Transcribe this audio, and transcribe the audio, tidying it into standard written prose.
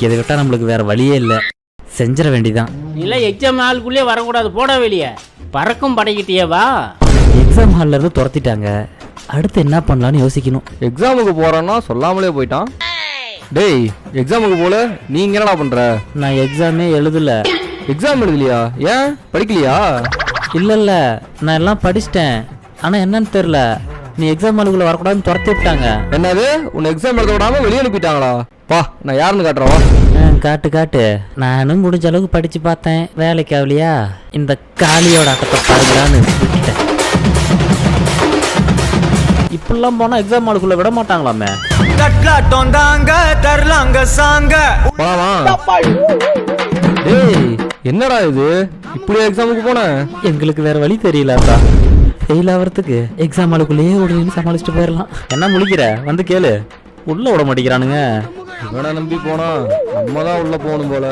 இன்னைக்கு இதை விட்டா நம்மளுக்கு வேற வழியே இல்லை, செஞ்சிட வேண்டிதான். இல்லை எக்ஸாம் ஹாலுக்குள்ளே வரக்கூடாது, போட வெளியே. பறக்கும் படைக்கிட்டியே வா. எக்ஸாம் ஹால்ல இருந்து துரத்திட்டாங்க, அடுத்து என்ன பண்ணலான்னு யோசிக்கணும். எக்ஸாமுக்கு போறான்னா சொல்லாமலே போயிட்டான். டேய் எக்ஸாமுக்கு போல நீங்க என்னடா பண்ற? நான் எக்ஸாமே எழுதல. எக்ஸாம் எழுதலையா? ஏன் படிக்கலையா? இல்ல நான் எல்லாம் படிச்சிட்டேன், ஆனா என்னன்னு தெரியல, நீ எக்ஸாம் ஹாலுக்குள்ள வரக்கூடாதுன்னு துரத்தி விட்டாங்க. என்னது உன்னை எக்ஸாம் எழுத விடாம வெளியே அனுப்பிட்டாங்களா? வா நான் யாருன்னு காட்டுறவா? காட்டு. நானும் முடிஞ்ச அளவுக்கு படிச்சு பார்த்தேன், வேலைக்கு ஆகலையா, இந்த காளியோட ஆட்டத்தை பாருங்களான்னு விட்டுட்டேன். இப்பெல்லாம் போனா எக்ஸாம் ஹாலுக்குள்ள விட மாட்டாங்களாமே. டேய் என்னடா இது, இப்படி எக்ஸாமுக்கு போன? எங்களுக்கு வேற வழி தெரியலப்பா, ஃபெயில் ஆகிறதுக்கு எக்ஸாம் ஹாலுக்குள்ளேயே உடனே சமாளிச்சுட்டு போயிடலாம். என்ன முழிக்கிற, வந்து கேளு. உள்ள விட மாட்டேங்கிறானுங்க. இவனை நம்பி போனா நம்ம தான் உள்ள போகணும் போல.